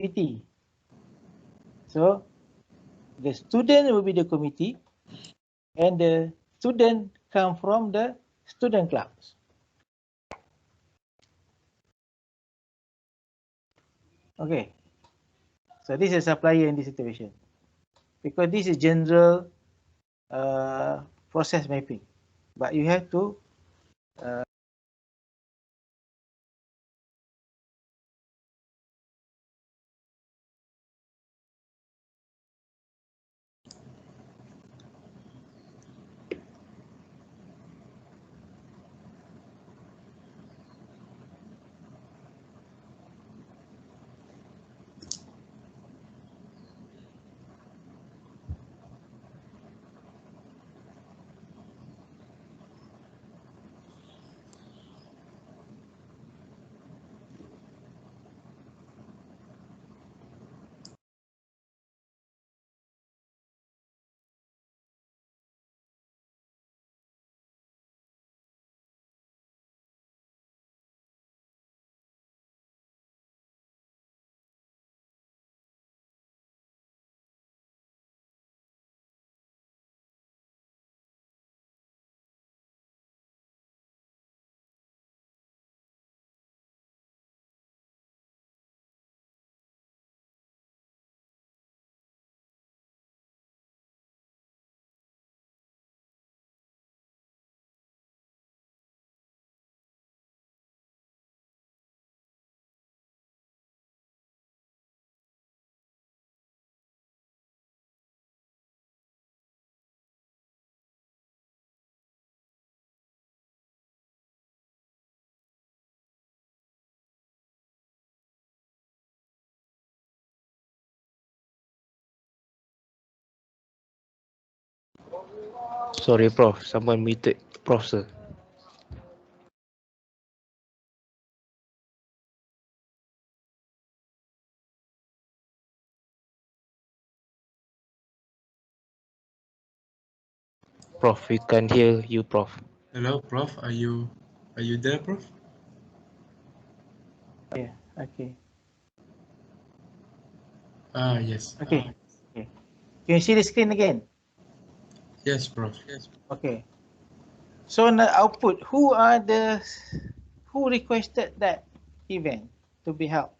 committee. So the student will be the committee, and the student come from the student clubs. Okay, so this is supplier in this situation, because this is general process mapping, but you have to Sorry, Prof. Someone muted Prof, sir. Prof, we can't hear you, Prof. Hello, Prof. Are you there, Prof? yeah, okay. Yes. Okay. Okay. Can you see the screen again? Yes, Prof. Okay. So in the output, who requested that event to be held?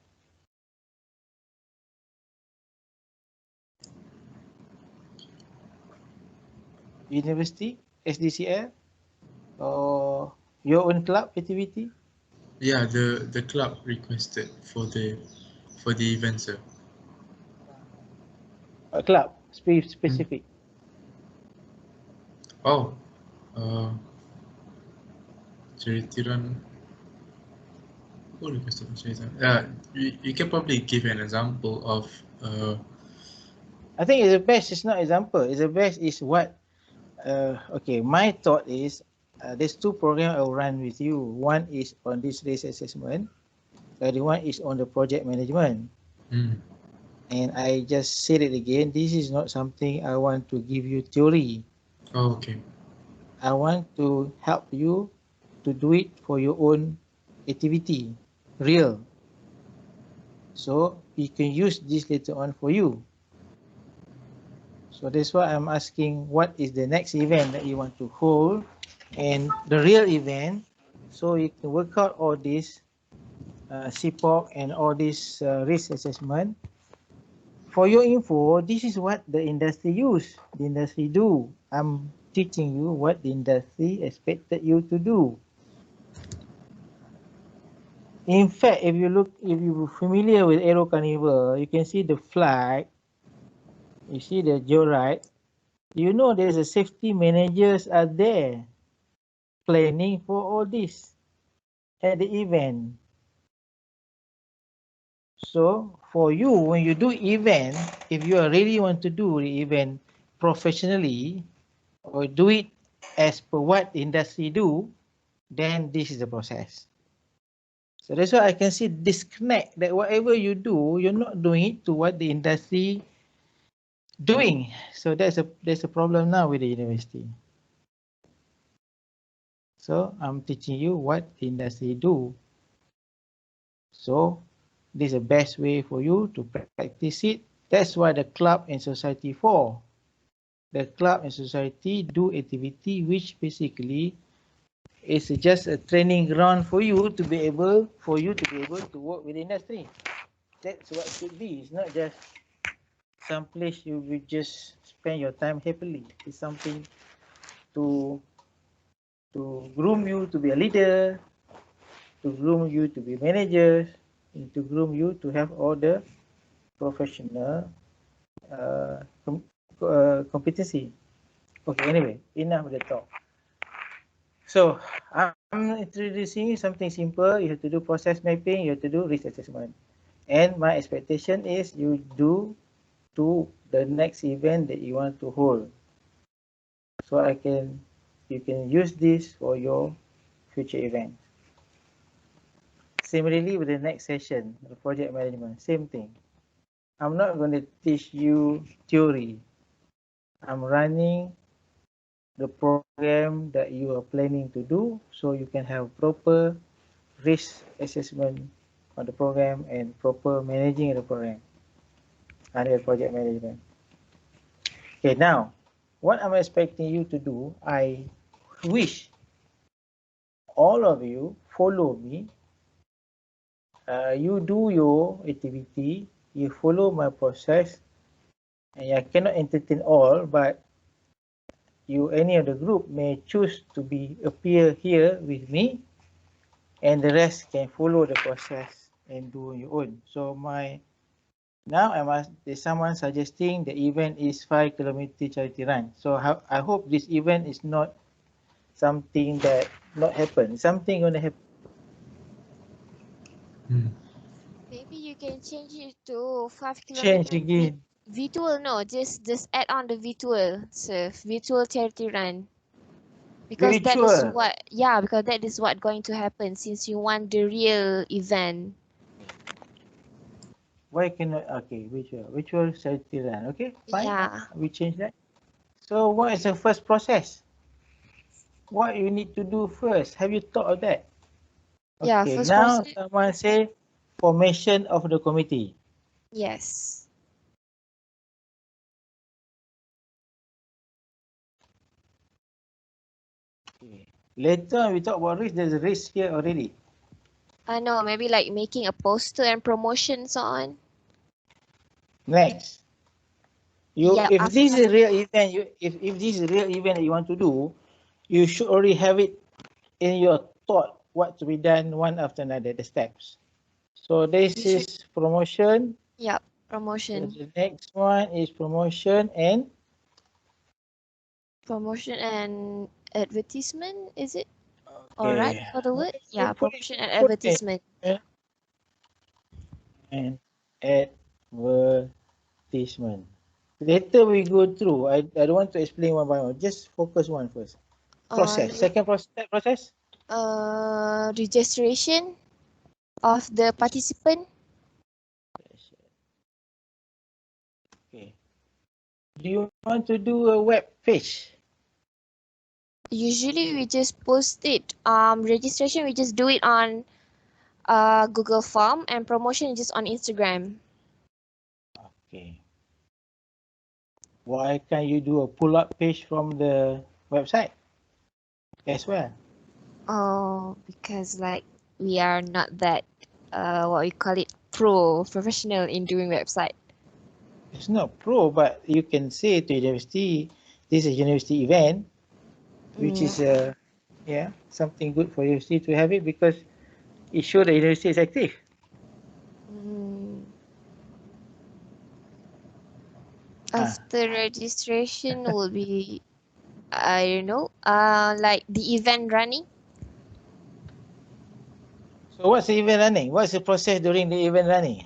University, SDCL, or your own club activity? Yeah, the club requested for the event, sir. A club, specific. Oh, charity run. Who requested for charity run? Yeah, you can probably give an example of. I think it's the best. It's not example. It's the best is what. Okay, my thought is there's two programs I will run with you. One is on this risk assessment. The other one is on the project management. And I just said it again. This is not something I want to give you theory. Oh, okay. I want to help you to do it for your own activity, real. So we can use this later on for you. So that's why I'm asking what is the next event that you want to hold and the real event, so you can work out all this SIPOC and all this risk assessment. For your info, this is what the industry use, the industry do. I'm teaching you what the industry expected you to do. In fact, if you're familiar with Aero Carnival, you can see the flag. You see the georide. You know there's a safety managers are there planning for all this at the event. So for you, when you do event, if you really want to do the event professionally or do it as per what the industry do, then this is the process. So that's why I can see disconnect that whatever you do, you're not doing it to what the industry doing. So there's a problem now with the university. So I'm teaching you what the industry do. So This is the best way for you to practice it. That's why the club and society for. The club and society do activity which basically is just a training ground for you to be able to work with the industry. That's what it should be. It's not just some place you will just spend your time happily. It's something to groom you to be a leader, to groom you to be managers, and to groom you to have all the professional competency. Okay, anyway, enough of the talk. So I'm introducing something simple. You have to do process mapping, you have to do risk assessment. And my expectation is you do to the next event that you want to hold. So you can use this for your future event. Similarly with the next session, the project management, same thing. I'm not going to teach you theory. I'm running the program that you are planning to do so you can have proper risk assessment on the program and proper managing of the program under project management. Okay, now what I'm expecting you to do, I wish all of you follow me. You do your activity, you follow my process, and I cannot entertain all, but any of the group may choose to appear here with me, and the rest can follow the process and do on your own. So now there's someone suggesting the event is 5 kilometer charity run. So I hope this event is not something that not happen. Something gonna happen. Maybe you can change it to 5 Change kilometer again. virtual. No, just add on the virtual. So virtual charity run. Because that is Virtual. what, yeah, because that is what going to happen since you want the real event. Why cannot? Okay, virtual charity run. Okay, fine. Yeah. We change that. So what is the first process? What you need to do first? Have you thought of that? Yeah, Okay, first now process. someone say formation of the committee. Yes. Okay. Later we talk about risk. There's a risk here already. I know, maybe like making a poster and promotions on. Next, Yeah, if this is a real event, if this is a real event that you want to do, you should already have it in your thought what to be done one after another, the steps. So this is promotion. Yeah, promotion. The next one is promotion and Promotion and advertisement, is it? All okay. right for the word? Yeah, Put promotion and it advertisement. and advertisement. Later we go through. I don't want to explain one by one. Just focus one first. Process. Second process. Registration of the participant. Okay. Do you want to do a web page? Usually we just post it. Registration we just do it on Google form, and promotion just on Instagram. Okay. Why can't you do a pull-up page from the website as well? Oh, because like we are not that what we call it professional in doing website. It's not pro, but you can say to university, this is a university event, which is something good for university to have it because it shows the university is active. After registration will be, I don't know, like the event running. So what's the event running? What's the process during the event running?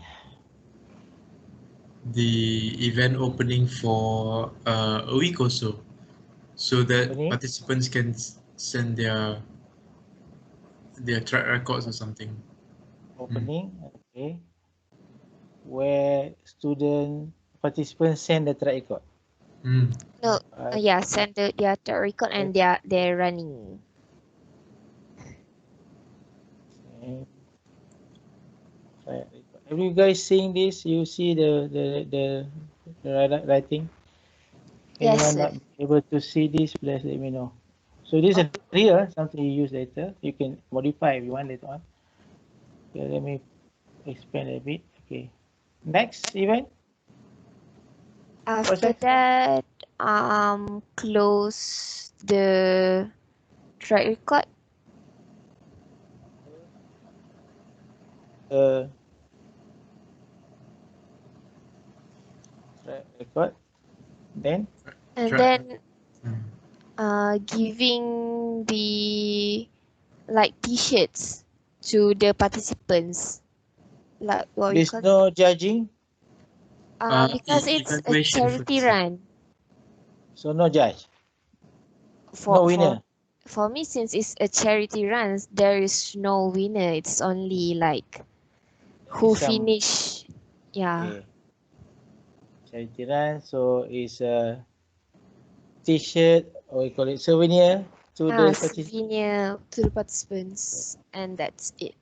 The event opening for a week or so that participants can send their track records or something. Opening, okay. Where participants send the track record. No, yeah, send their track record and they're running. Track record. Have you guys seen this? You see the writing? Yes, Anyone sir. not able to see this, please let me know. So this is real, something you use later. You can modify if you want later on. Okay, let me expand a bit. Okay. Next event. After Process. that, close the track record. Uh, record. Then And Track. then Mm. giving the like t-shirts to the participants. Like what we there's call no judging, because it's a Evaluation for charity this. run. so no judge, For no for winner. for me, since it's a charity run, there is no winner. It's only like who Some finish. Yeah. okay. Charity run, so it's a t-shirt or we call it souvenir to the participants. Souvenir to the participants, and that's it.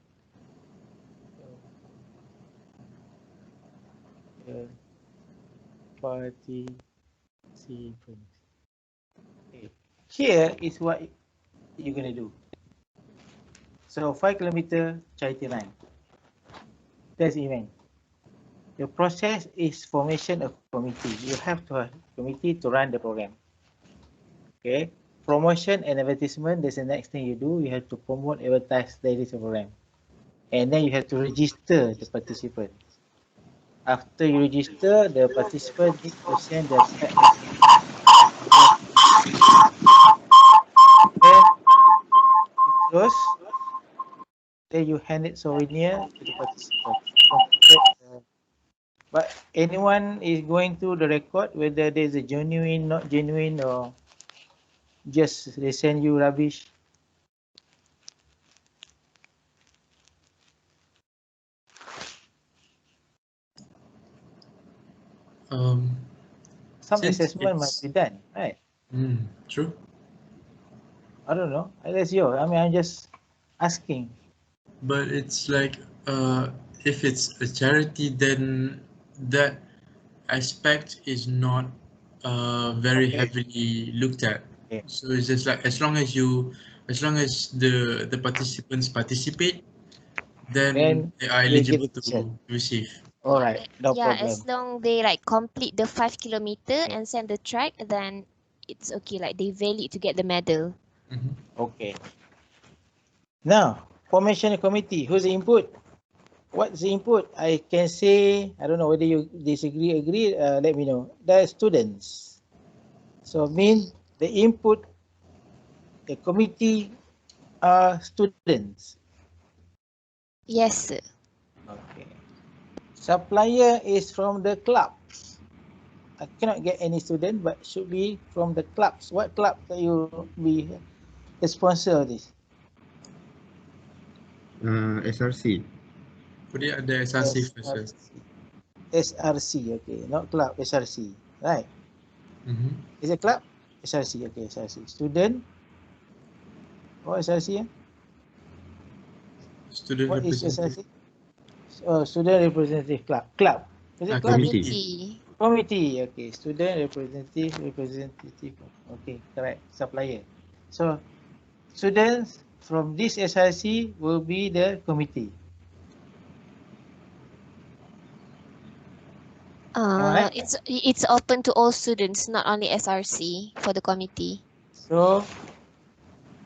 Participants. Okay. Here is what you're gonna do. So 5 kilometer charity run. That's event. The process is formation of committee. You have to have committee to run the program. Okay. Promotion and advertisement. That's the next thing you do. You have to promote, advertise the program, and then you have to register the participants. After you register, the participant need to send the track record. Then you close. Then you hand it souvenir to the participant. Completed. But anyone is going through the record whether there's a genuine, not genuine, or just they send you rubbish. Some Since assessment must be done, right? true. I don't know. That's yours. I mean, I'm just asking. But it's like if it's a charity, then that aspect is not very Okay. heavily looked at. Okay. So it's just like as long as the participants participate, then Then they are they get eligible the t-shirt. to receive. All right. No Yeah, problem. as long they like complete the 5 kilometer and send the track, then it's okay. Like they valid to get the medal. Mhm. Okay. Now, formation committee. Who's the input? What's the input? I can say, I don't know whether you disagree, agree, let me know. The students. So mean the input, the committee are students. Yes, sir. Okay. Supplier is from the clubs. I cannot get any student, but should be from the clubs. What club that you be the sponsor of this? SRC. Put it at the SRC first. SRC. SRC, okay, not club, SRC, right? Mm-hmm. Is it club? SRC, okay, SRC. Student, what SRC? Student What is representative. SRC? Student representative club. Club. Is it club? Committee. Committee, okay. Student representative. Okay, correct. Supplier. So students from this SRC will be the committee. Am I right? It's open to all students, not only SRC for the committee. So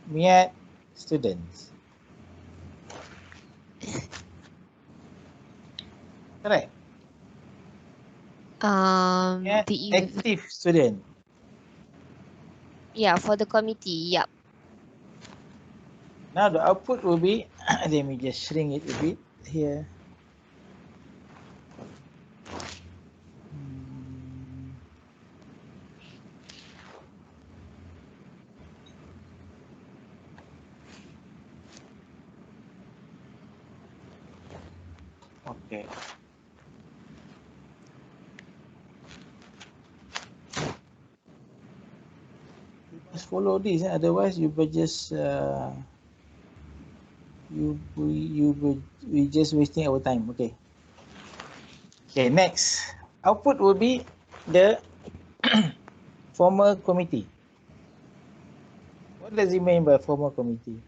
MIAT students. Correct. MIAT The active student. yeah, for the committee, yeah. Now the output will be, let me just shrink it a bit here. Okay. You must follow this, otherwise you will just we just wasting our time. Okay. Okay, next. Output will be the formal committee. What does it mean by formal committee?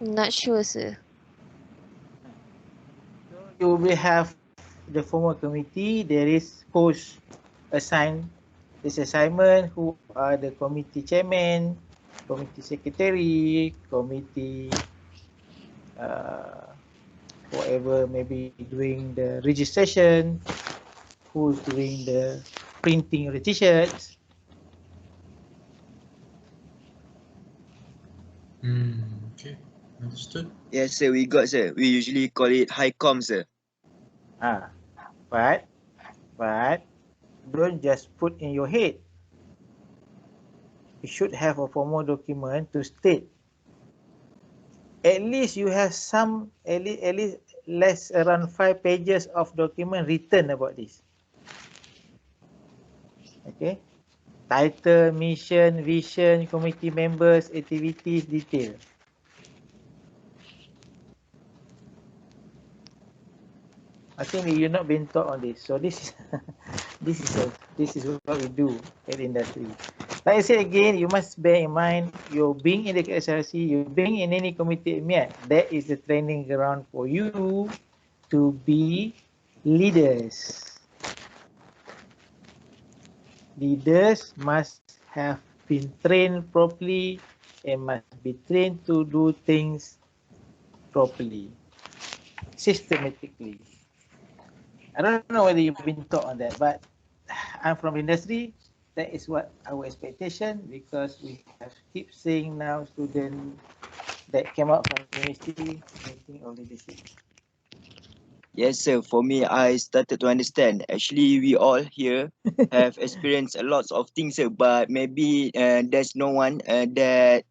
Not sure, sir. So you will have the formal committee. There is host assigned this assignment, who are the committee chairman, committee secretary, committee whoever maybe doing the registration, who's doing the printing of the t-shirts. Okay, understood. Yes, sir, we got, sir. We usually call it high com, sir. But don't just put in your head. You should have a formal document to state. At least you have some, at least less around 5 pages of document written about this. Okay. Title, mission, vision, committee members, activities, detail. I think you're not being taught on this. So this is this is what we do at industry. Like I said again, you must bear in mind, you're being in the SRC, you're being in any committee admin, that is the training ground for you to be leaders. Leaders must have been trained properly and must be trained to do things properly, systematically. I don't know whether you've been taught on that, but I'm from industry. That is what our expectation, because we have keep seeing now students that came out from university meeting of leadership. Yes, sir. For me, I started to understand. Actually, we all here have experienced a lot of things, sir, but maybe there's no one that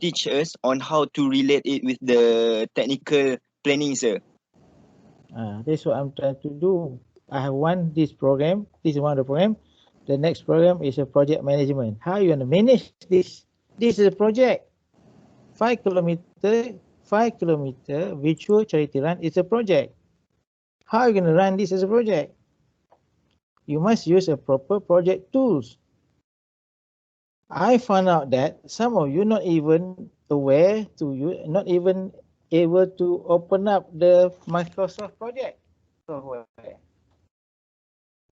teach us on how to relate it with the technical planning, sir. That's what I'm trying to do. I have this program. This is one of the program. The next program is a project management. How you want to manage this? This is a project. 5 kilometer virtual charity run is a project. How are you going to run this as a project? You must use a proper project tools. I found out that some of you not even aware to you, not even able to open up the Microsoft project software.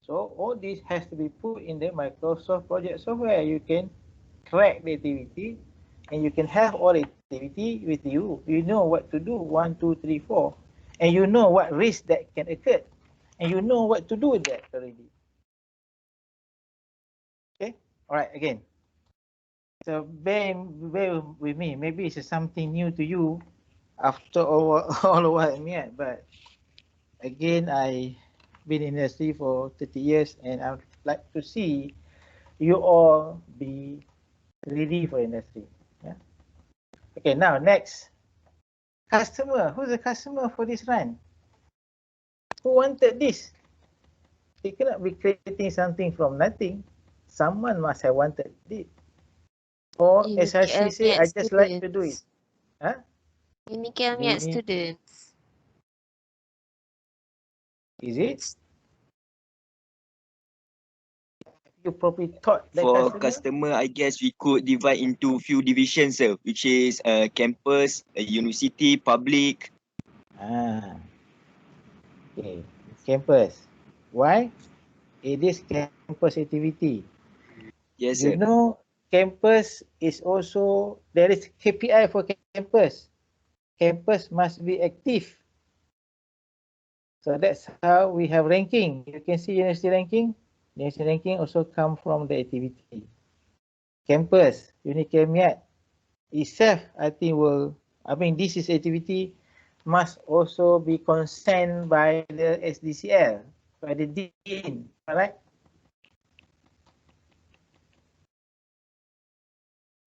So all this has to be put in the Microsoft project software. You can track the activity and you can have all the activity with you. You know what to do, 1, 2, 3, 4. And you know what risk that can occur. And you know what to do with that already. Okay, all right, again. So bear with me. Maybe it's something new to you after all a while, yeah. But again, I been in industry for 30 years, and I'd like to see you all be ready for industry. Yeah. Okay, now next. Customer. Who's the customer for this run? Who wanted this? You cannot be creating something from nothing. Someone must have wanted it. Or SRC say, I just like to do it. Huh? Unique students. Is it? You probably taught the For customer. customer, I guess we could divide into few divisions, sir, which is campus, university, public. Okay. Campus. Why? It is campus activity. Yes, You sir. know, campus is also, there is KPI for campus. Campus must be active. So that's how we have ranking. You can see university ranking. University ranking also come from the activity. Campus, Unicamiat itself, I think this is activity must also be consent by the SDCL, by the dean, alright?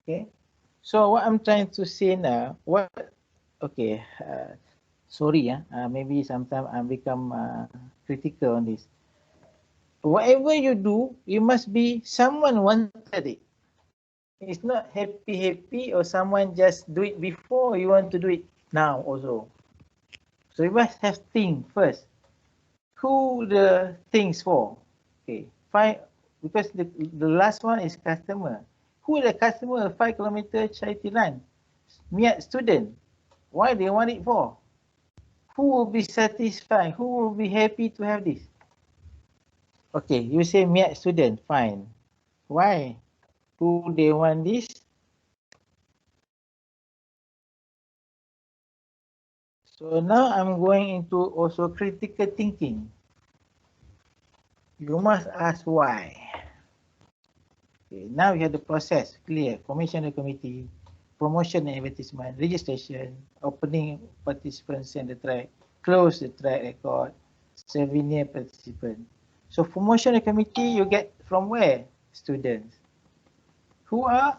Okay. So what I'm trying to say now, sorry, maybe sometimes I become critical on this. Whatever you do, you must be someone wanted it. It's not happy or someone just do it before, you want to do it now also. So you must have think first. Who the things for? Okay, find, because the last one is customer. Who the customer 5 kilometer charity run? Miat student. Why they want it for? Who will be satisfied? Who will be happy to have this? Okay, you say Miat student, fine. Why? Who they want this? So now I'm going into also critical thinking. You must ask why. Okay, now we have the process clear. Formation of the committee, promotion and advertisement, registration, opening participants and the track, close the track record, souvenir participant. So promotion of the committee you get from where? Students. Who are?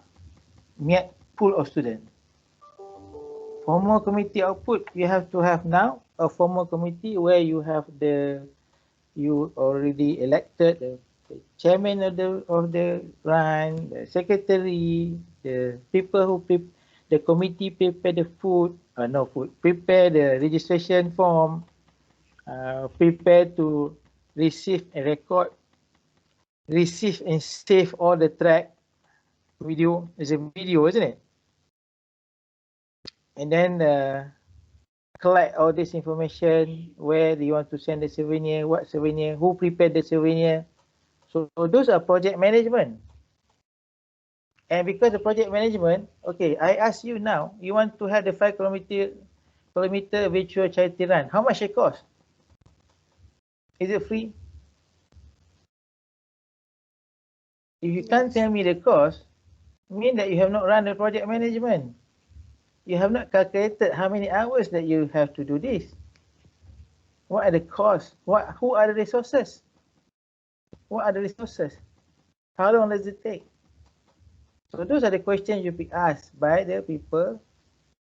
Miat pool of students. Formal committee output, you have to have now a formal committee where you have you already elected the chairman of the run, the secretary, the people who the committee prepare the prepare the registration form, prepare to receive and record, receive and save all the track video. It's a video, isn't it? And then collect all this information, where do you want to send the souvenir, what souvenir, who prepared the souvenir. So those are project management. And because the project management, okay, I ask you now, you want to have the 5 kilometer virtual charity run. How much it cost? Is it free? If you can't tell me the cost, mean that you have not run the project management. You have not calculated how many hours that you have to do this. What are the costs? Who are the resources? What are the resources? How long does it take? So those are the questions you be asked by the people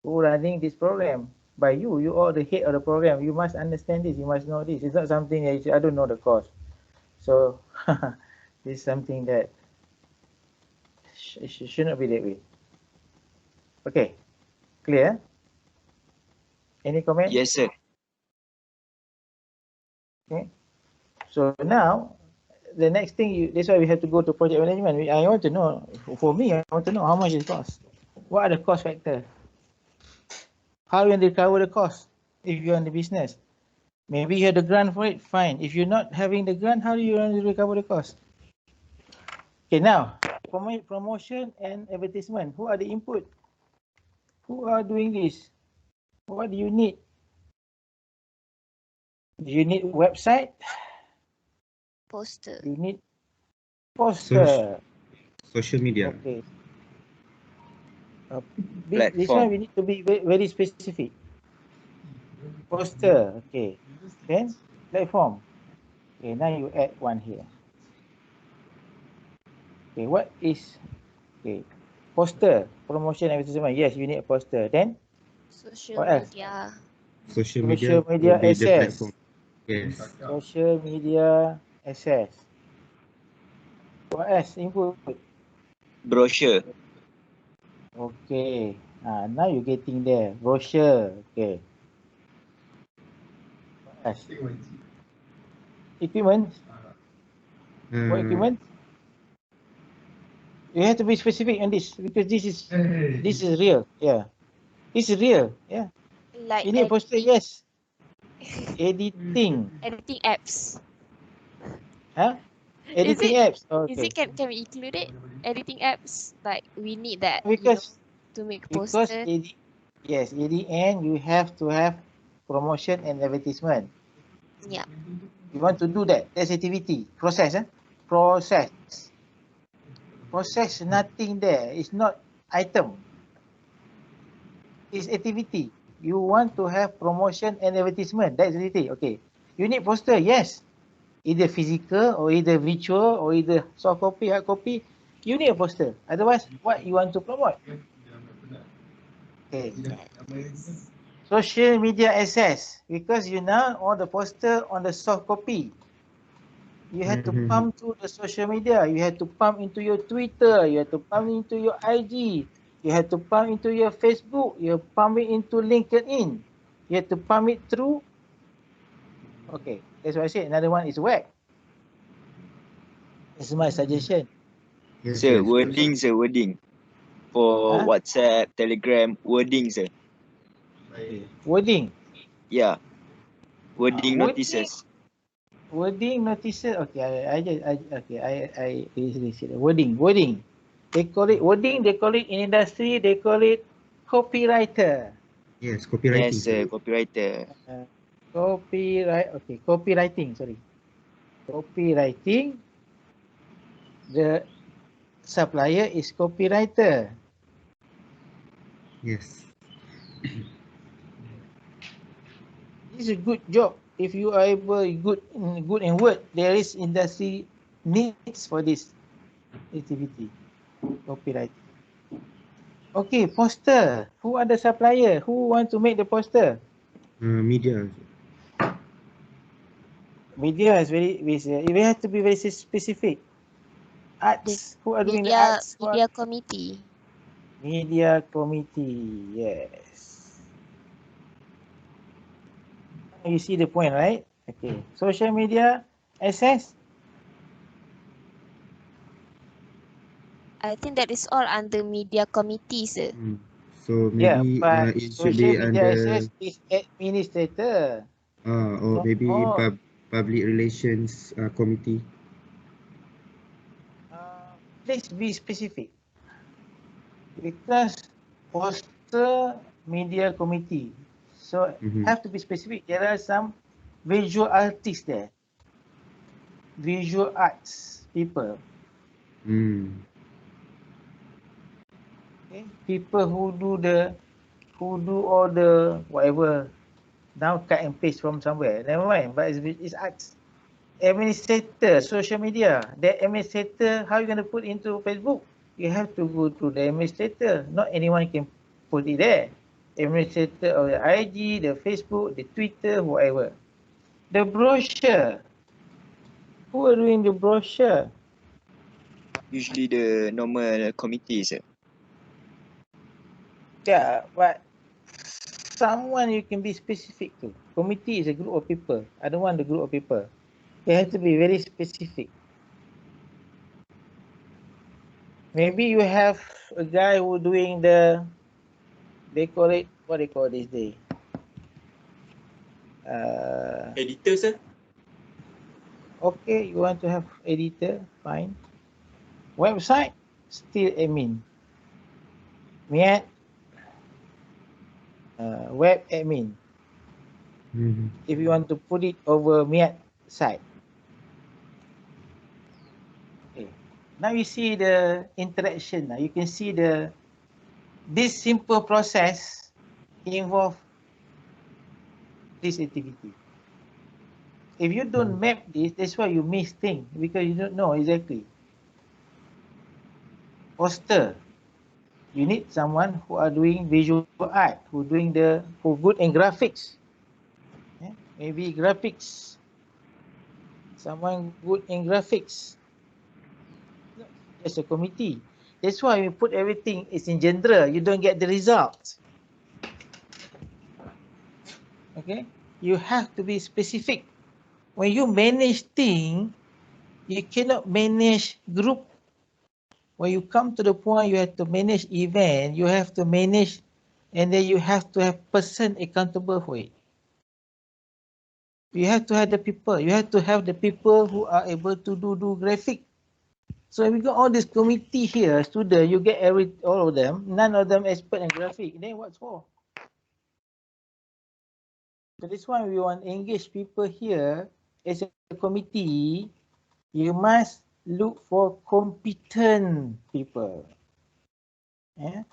who are running this program. By you are the head of the program. You must understand this. You must know this. It's not something that you say, I don't know the cost. So this is something that should not be that way. Okay, clear? Any comment? Yes, sir. Okay. So now, the next thing, that's why we have to go to project management. I want to know, for me, I want to know how much it costs. What are the cost factors? How you recover the cost if you're in the business? Maybe you have the grant for it, fine. If you're not having the grant, how do you recover the cost? Okay, now, promotion and advertisement. Who are the input? Who are doing this? What do you need? Do you need website? Poster. You need poster. Social media. Okay. This one we need to be very specific. Poster, okay. Then platform. Okay, now you add one here. Okay, what is poster, promotion, advertisement? Yes, you need a poster. Then Social what else? media. Social Social media media will be the access. platform. Yes. Social media access. What else? Input. Brochure. Okay. Now you're getting there. Brochure. Okay. What else? Equipment. What equipment? You have to be specific on this because this is real. Yeah. This is real. Yeah. Like You need poster. Yes. Editing. editing apps. Huh? Editing apps. Okay. Can we include it? Editing apps, like we need that, Because to make because poster. yes, in the end you have to have promotion and advertisement. Yeah. You want to do that. That's activity. Process. Process. Process, nothing there. It's not item. It's activity. You want to have promotion and advertisement. That's activity. Okay. You need poster. Yes. Either physical or either virtual or either soft copy, hard copy. You need a poster. Otherwise, what you want to promote? Okay. Social media access. Because you now all the poster on the soft copy. You have to pump through the social media. You have to pump into your Twitter. You have to pump into your IG. You have to pump into your Facebook. You pump it into LinkedIn. You have to pump it through Okay, that's why I said another one is web. This is my suggestion. Yes, Sir, yes. wording, sir, wording. For Huh? WhatsApp, Telegram, wording, sir. Okay. Wording. Yeah, wording Wording. notices. Wording notices. Okay, I easily said wording. Wording. They call it wording. They call it in industry. They call it copywriter. Yes, Yes, copywriting, sir, sir. copywriter. Copyright. Okay, copywriting. Sorry, copywriting. The supplier is copywriter. Yes. This is a good job. If you are able good in word, there is industry needs for this activity. Copyright. Okay, poster. Who are the supplier? Who want to make the poster? Media. Media is we have to be very specific. Arts. Who are doing the arts? Media committee. Media committee. Yes. You see the point, right? Okay. Social media access. I think that is all under media committee, sir. So Yeah, maybe but it should social be media under access is administrator. or maybe No, public relations committee. let's be specific because poster media committee. So have to be specific. There are some visual artists there, visual arts people. Okay, people who do all the whatever. Now cut and paste from somewhere. Never mind, but it's arts. Administrator, social media. The administrator, how you going to put into Facebook? You have to go to the administrator. Not anyone can put it there. Administrator of the IG, the Facebook, the Twitter, whatever. The brochure. Who are doing the brochure? Usually the normal committee, sir. Yeah, but someone you can be specific to. Committee is a group of people. I don't want the group of people. You have to be very specific. Maybe you have a guy who doing they call it, what they call this day? Editor, sir? Okay, you want to have editor, fine. Website, still admin. Miat, web admin. If you want to put it over Miat site. Okay. Now you see the interaction. Now you can see this simple process involve this activity. If you don't map this, that's why you miss things because you don't know exactly. Poster. You need someone who are doing visual art, who good in graphics. Yeah? Maybe graphics. Someone good in graphics. As a committee. That's why we put everything is in genre. You don't get the result. Okay? You have to be specific. When you manage things, you cannot manage group. When you come to the point you have to manage event, you have to manage, and then you have to have person accountable for it. You have to have the people. You have to have the people who are able to do graphic. So we got all this committee here, student, you get all of them, none of them expert in graphic. Then what's for? So this one we want engage people here as a committee. You must look for competent people. Yeah.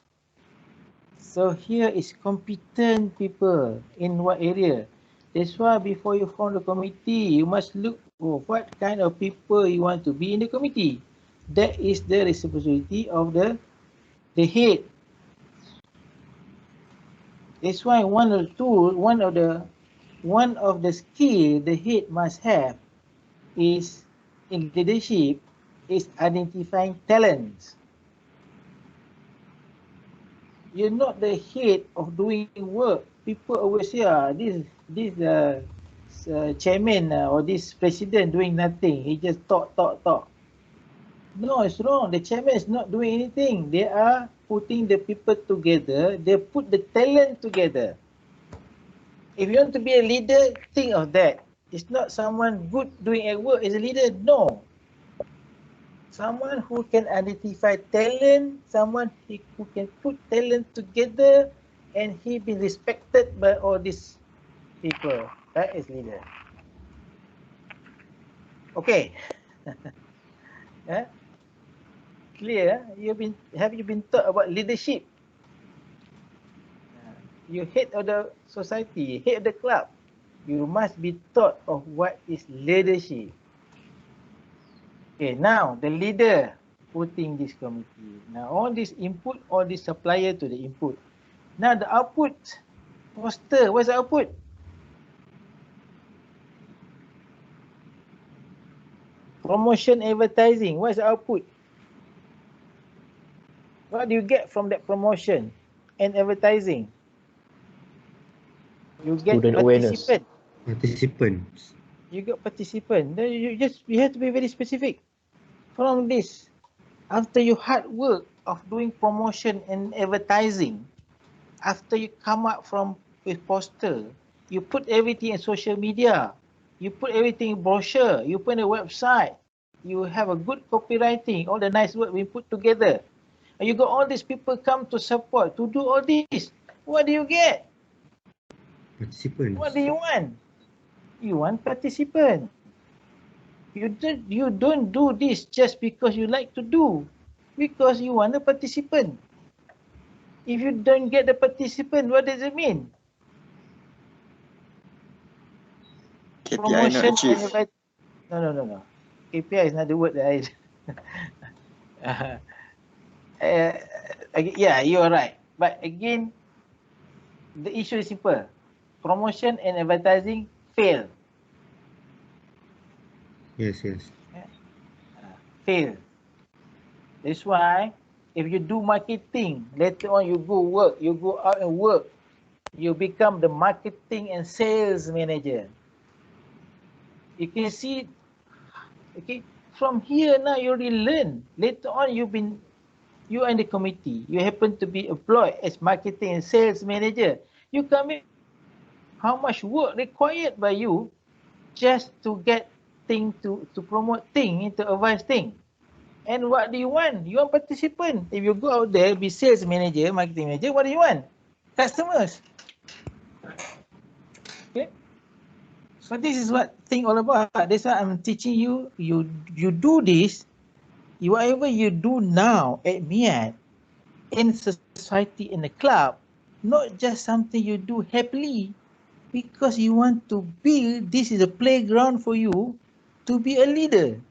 So here is competent people in what area? That's why before you form the committee, you must look for what kind of people you want to be in the committee. That is the responsibility of the head. That's why one of the skill the head must have is in leadership is identifying talents. You're not the head of doing work. People always say, this chairman or this president doing nothing. He just talk. No, it's wrong. The chairman is not doing anything. They are putting the people together. They put the talent together. If you want to be a leader, think of that. It's not someone good doing at work as a leader. No. Someone who can identify talent, someone who can put talent together, and he be respected by all these people. That is leader. Okay. Yeah? Clear? Have you been taught about leadership? You head of the society, head of the club. You must be taught of what is leadership. Okay, now the leader putting this committee. Now all this input, all this supplier to the input. Now the output, poster, what's the output? Promotion advertising, what's the output? What do you get from that promotion and advertising? You get Student awareness. participant. Participants. You got participant. Then you have to be very specific. From this, after you hard work of doing promotion and advertising, after you come up from with poster, you put everything in social media, you put everything in brochure, you put in a website, you have a good copywriting, all the nice work we put together. And you got all these people come to support, to do all this. What do you get? Participants. What do you want? You want participant. You don't do this just because you like to do, because you want a participant. If you don't get the participant, what does it mean? KPI not achieved. No. KPI is not the word that I. Yeah, you are right. But again, the issue is simple. Promotion and advertising fail. Yes. Fail. That's why if you do marketing, later on you go work, you go out and work, you become the marketing and sales manager. You can see, okay, from here now you already learn. Later on you are in the committee, you happen to be employed as marketing and sales manager. You come in, how much work required by you just to get thing to promote thing, to advise thing. And what do you want? You want participant. If you go out there, be sales manager, marketing manager, what do you want? Customers. Okay. So this is what thing all about. That's why I'm teaching you. You do this. Whatever you do now at MIAT, in society, in the club, not just something you do happily, because you want to build. This is a playground for you to be a leader,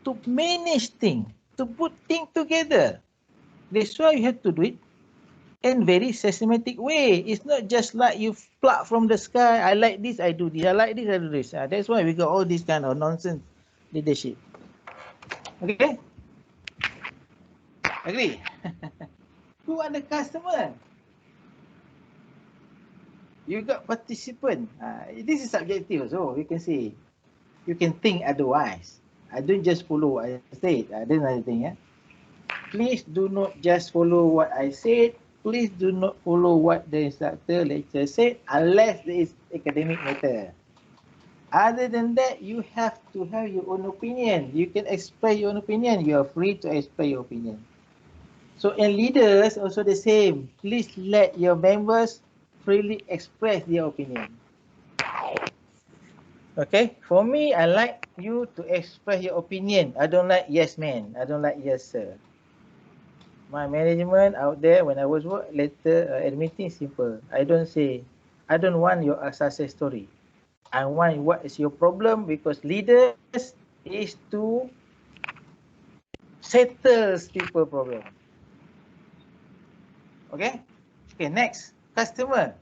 to manage things, to put things together. That's why you have to do it in very systematic way. It's not just like you pluck from the sky. I like this, I do this. I like this, I do this. That's why we got all this kind of nonsense leadership. Okay? Agree? Who are the customer? You got participant. This is subjective, so you can say, you can think otherwise. I don't just follow what I said. That's another thing. Yeah? Please do not just follow what I said. Please do not follow what the instructor lecturer said unless there is academic matter. Other than that, you have to have your own opinion. You can express your own opinion. You are free to express your opinion. So, and leaders also the same. Please let your members freely express their opinion. Okay, for me, I like you to express your opinion. I don't like yes man. I don't like yes sir. My management out there when I was work later admitting simple. I don't say, I don't want your success story. I want what is your problem, because leaders is to settle people problem. Okay? Okay, next. Customer.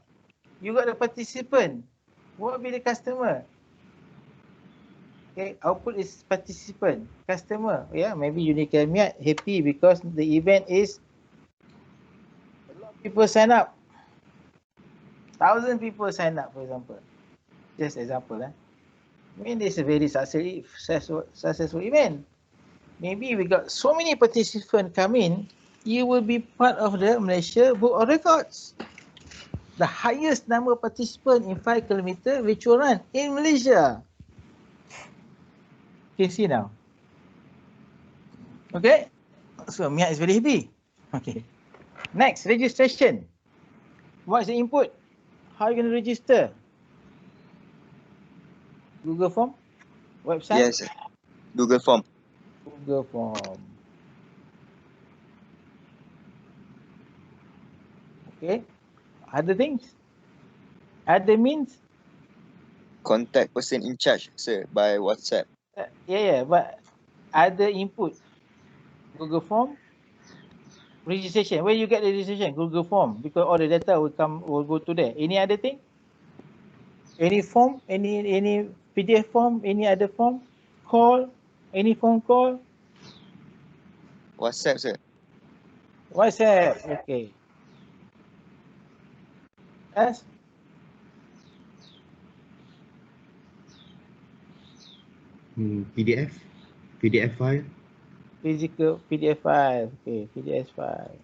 You got the participant. What will be the customer? Okay, output is participant. Customer. Yeah, maybe Unicam happy because the event is a lot of people sign up. 1,000 people sign up, for example. Just example. I mean, it's a very successful event. Maybe we got so many participants come in, you will be part of the Malaysia Book of Records. The highest number of participants in 5 km virtual run in Malaysia. You can see now. Okay, so Mia is very happy. Okay, next, registration. What's the input? How are you going to register? Google Form? Website? Yes, sir. Google Form. Google Form. Okay, other things? Other means? Contact person in charge, sir, by WhatsApp. Yeah, but other input? Google Form? Registration. Where you get the registration? Google Form, because all the data will go to there. Any other thing? Any form? Any PDF form? Any other form? Call? Any phone call? WhatsApp, sir. WhatsApp. Okay. Yes. PDF, PDF file. Physical PDF file. Okay, PDF file.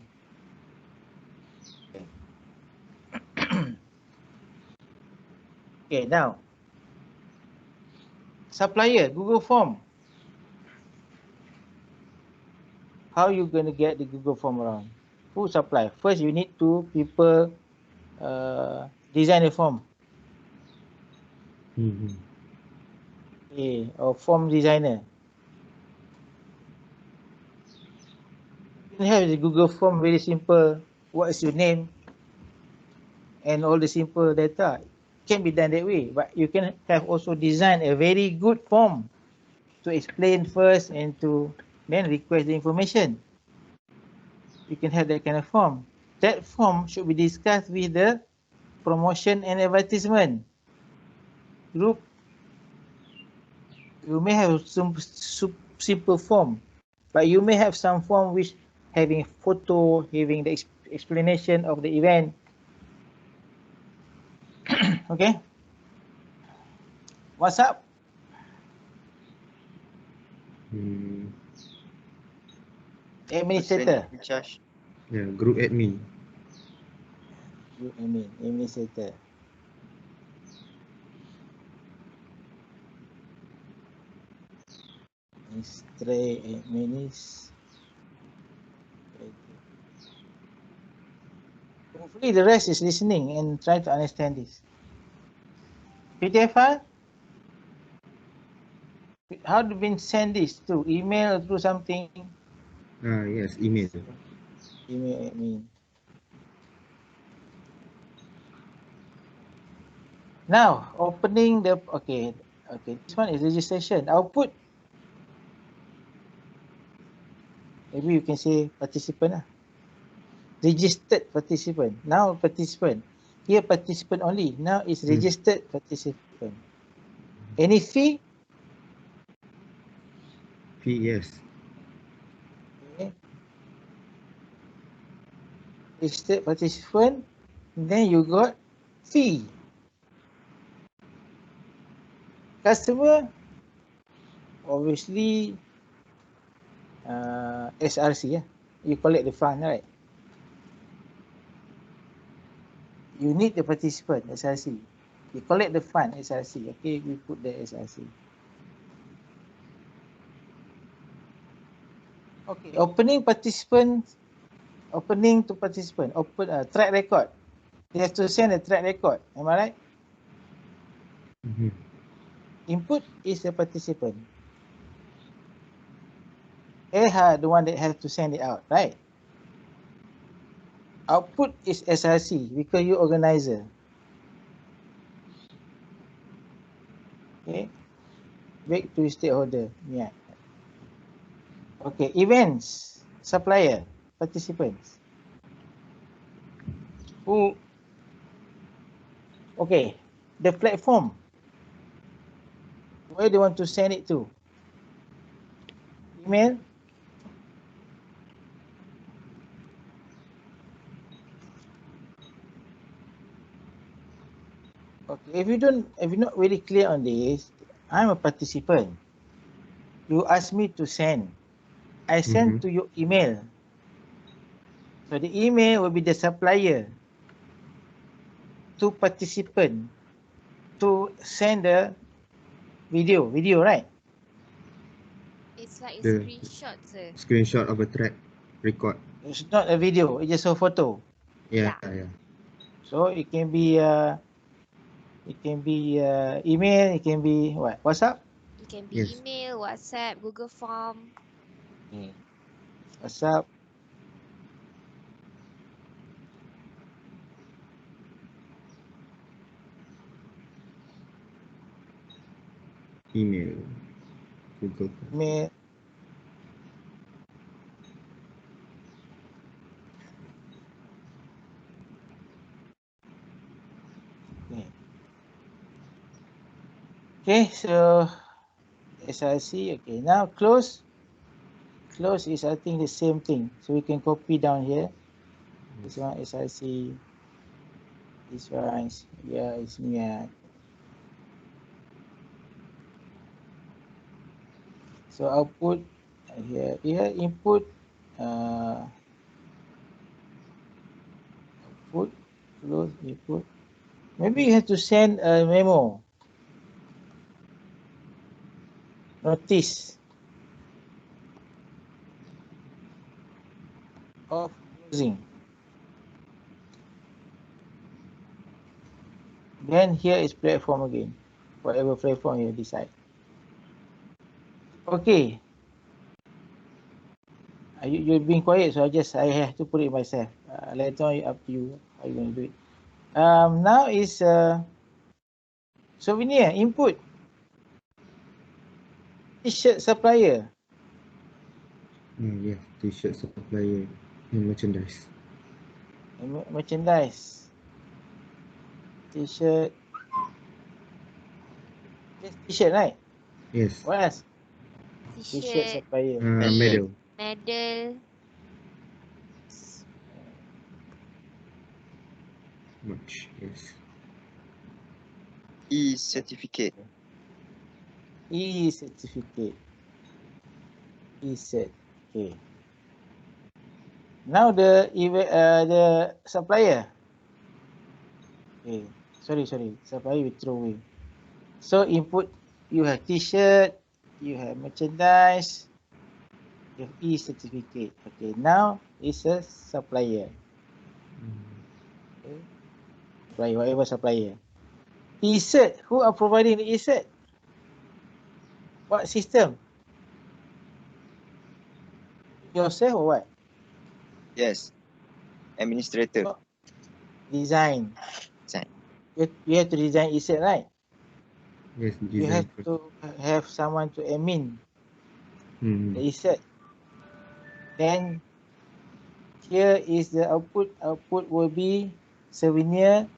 Okay, now supplier, Google Form. How you going to get the Google Form around? Who supply? First, you need two people design a form. Okay, or form designer. You can have the Google Form very simple. What is your name? And all the simple data. Can be done that way, but you can have also design a very good form to explain first and to then request the information. You can have that kind of form. That form should be discussed with the promotion and advertisement group. You may have some simple form, but you may have some form which having photo, having the explanation of the event. Okay. What's up? Administrator. Person in charge. Yeah, group admin. Group admin, administrator. Hopefully the rest is listening and try to understand this. PDF file? How do we send this? Through email or through something? Yes, email. Email admin. Now, opening the, okay, this one is registration. Output. Maybe you can say participant. Registered participant. Now participant. Here participant only. Now it's registered participant. Any fee? Fee, yes. Okay. Registered participant. Then you got fee. Customer, obviously SRC, yeah. You collect the fund, right? You need the participant, SRC. You collect the fund, SRC. Okay, we put the SRC. Okay, opening to participant, open track record. They have to send a track record, am I right? Input is the participant. The one that has to send it out, right? Output is SRC because you organizer. Okay. Back to stakeholder. Yeah. Okay. Events, supplier, participants. Who? Okay. The platform. Where do you want to send it to? Email. Okay, if you're not really clear on this, I'm a participant. You ask me to send. I send to your email. So the email will be the supplier to participant to send the video, right? It's like a The screenshot, sir. screenshot of a track record. It's not a video, it's just a photo. Yeah, Yeah. yeah. So it can be email, it can be what? WhatsApp? It can be Yes. email, WhatsApp, Google Form. Okay. WhatsApp. Email. Google. Email. Okay. Okay, so SIC. Okay, now close. Close is I think the same thing. So we can copy down here. This one SIC. This one is, yeah, it's me. So output here input output close input. Maybe you have to send a memo notice of closing. Then here is platform again. Whatever platform you decide. Okay. You're being quiet, so I have to put it myself. Later on, up to you how you going to do it. Now is souvenir input. T-shirt supplier. Yeah, t-shirt supplier and merchandise. Merchandise. T-shirt. Just T-shirt, right? Yes. What else? T-shirt T-shirt, supplier. Medal. medal. Much. Yes. E-certificate. E-certificate. E-cert. Okay. Now the supplier. Okay. Sorry. Supplier we throw away. So input, you have T-shirt, you have merchandise, you have E-certificate. Okay. Now it's a supplier. Okay. Supplier, whatever supplier. E-cert. Who are providing the E-cert? What system? Yourself or what? Yes. Administrator. Oh, design. Design. You have to design E-cert, right? Yes, You have design. to have someone to admin the E-cert. Then here is the output. Output will be souvenir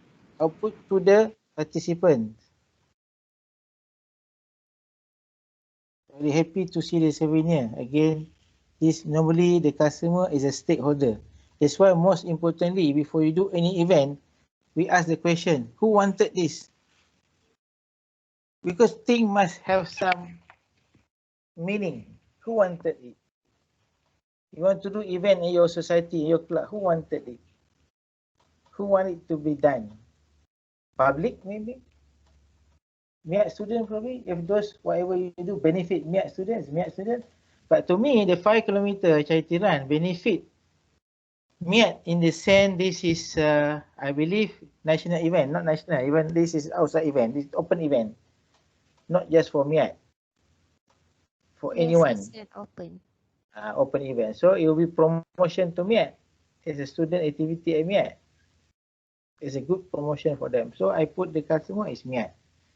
output to the participant. Very happy to see the souvenir. Again, this normally the customer is a stakeholder. That's why most importantly, before you do any event, we ask the question, who wanted this? Because thing must have some meaning. Who wanted it? You want to do event in your society, in your club, who wanted it? Who want it to be done? Public maybe? MIAT student probably, if those whatever you do benefit MIAT students. But to me, the 5 kilometer charity run benefit MIAT in the sense this is, I believe, national event, not national, even this is outside event, this is open event, not just for MIAT, for Yes, anyone, it's an open. open event. So it will be promotion to MIAT. It's a student activity at MIAT. It's a good promotion for them. So I put the customer is MIAT.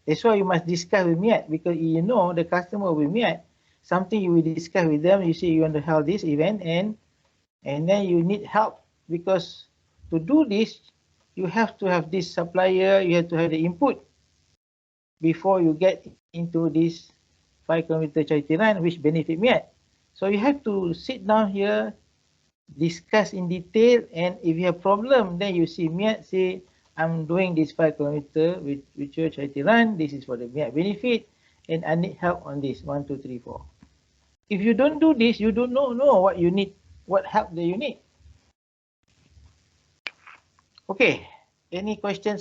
That's why you must discuss with MIAT, because you know the customer will MIAT. Something you will discuss with them. You say you want to have this event and then you need help, because to do this you have to have this supplier, you have to have the input before you get into this 5 kilometer charity run which benefit MIAT. So you have to sit down here, discuss in detail, and if you have problem then you see MIAT say I'm doing this 5 kilometer with your charity run. This is for the benefit, and I need help on this 1, 2, 3, 4. If you don't do this, you don't know what you need, what help that you need. Okay, any questions?